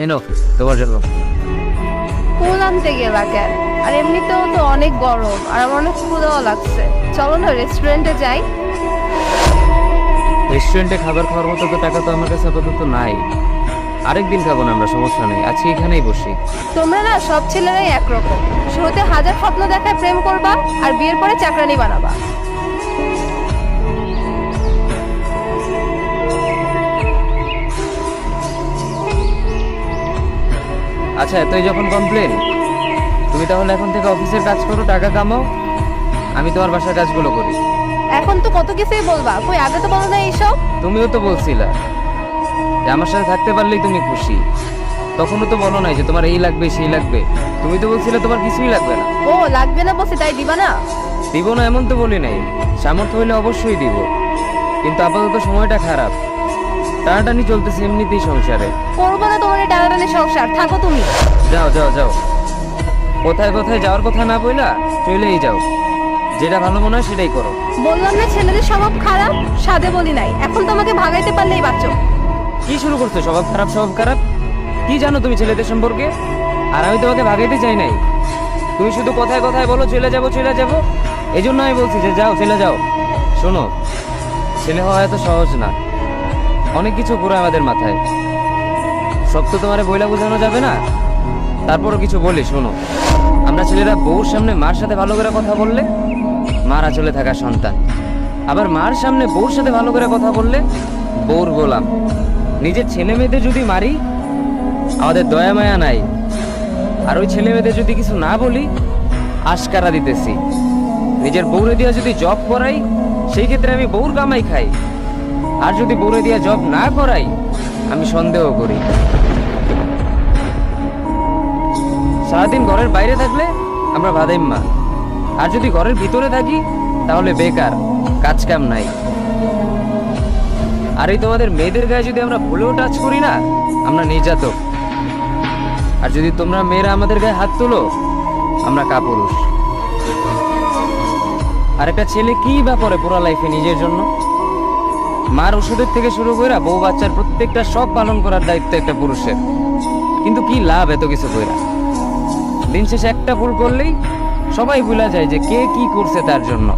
এনো তোমার জন্য। ফুল আনতে গেলা কেন? আর এমনিতেও তো অনেক গরম আর আমার অনেক ক্ষুধাও লাগছে। চলো না রেস্টুরেন্টে যাই। রেস্টুরেন্টে খাবার খাওয়ার মতো তো টাকা তো আমার কাছে আপাতত নাই। আরেকদিন খাবো না আমরা, সমস্যা নেই, আজকে এখানেই বসি। তোমরা না সব ছেলেরাই একরকম, শুরুতে হাজার স্বপ্ন দেখায় প্রেম করবা আর বিয়ের পরে চাকরানি বানাবা। আচ্ছা এতই যখন কমপ্লেন, তুমি তাহলে এখন থেকে অফিসের কাজ করো, টাকা কামাও, আমি তোমার বাসার কাজগুলো করি। এখন তো কত কিছুই বলবা, কই আগে তো বলো না এইসব। তুমিও তো বলছিলা যে আমার সাথে থাকতে পারলেই তুমি খুশি, তখনও তো বলো নাই যে তোমার এই লাগবে সেই লাগবে, তুমি তো বলছিলে তোমার কিছুই লাগবে না। ও লাগবে না বসে তাই দিবা না? দিব না এমন তো বলি নাই, সামর্থ্য হইলে অবশ্যই দিব, কিন্তু আপাতত সময়টা খারাপ, টানাটানি চলতেছে এমনিতেই সংসারে। করবো না তোমার এই টানাটানি সংসার, থাকো তুমি। যাও যাও যাও, কোথায় কোথায় যাওয়ার কথা না বইলা চলেই যাও, যেটা ভালো মনে হয় সেটাই করো। বললাম না ছেলেদের স্বভাব খারাপ, সাদে বলি নাই, এখন তোমাকে ভাগাইতে পারলেই বাঁচো। কি শুরু করছো স্বভাব খারাপ স্বভাব খারাপ? কি জানো তুমি ছেলেদের সম্পর্কে? আর আমি তোমাকে ভাগাইতে চাই নাই, তুমি শুধু কথায় কথায় বলো চলে যাবো চলে যাবো, এই জন্য আমি বলছি যে যাও চলে যাও। শোনো, ছেলে হওয়া এত সহজ না, অনেক কিছু ঘুরে আমাদের মাথায়, সব তো তোমার বইলা বোঝানো যাবে না। তারপরও কিছু বলি শোনো, আমরা ছেলেরা বউর সামনে মার সাথে ভালো করে কথা বললে মার আঁচলে থাকা সন্তান, আবার মার সামনে বউর সাথে ভালো করে কথা বললে বউর গোলাম। নিজের ছেলে মেয়েদের যদি মারি আমাদের দয়া মায়া নাই, আর ওই ছেলে মেয়েদের যদি কিছু না বলি আশকারা দিতেছি। নিজের বউরে দিয়া যদি জব করাই সেই ক্ষেত্রে আমি বউর কামাই খাই, আর যদি বউরে দিয়া জব না করাই আমি সন্দেহ করি। সারাদিন ঘরের বাইরে থাকলে আমরা ভাদাইম্মা, আর যদি ঘরের ভিতরে থাকি তাহলে বেকার, কাজ কাম নাই। আর এই তোমাদের মেয়েদের গায়ে যদি আমরা ভুলেও টাচ করি না আমরা নির্যাতক, আর যদি তোমরা মেয়েরা আমাদের গায়ে হাত তোলো আমরা কাপুরুষ। আর একটা ছেলে কি ব্যাপারে পুরো লাইফে নিজের জন্য মার ওষুধের থেকে শুরু করে বউ বাচ্চার প্রত্যেকটা সব পালন করার দায়িত্ব একটা পুরুষের, কিন্তু কি লাভ এত কিছু কইরা? দিন শেষে একটা ভুল করলেই সবাই ভুলা যায় যে কে কি করছে তার জন্য।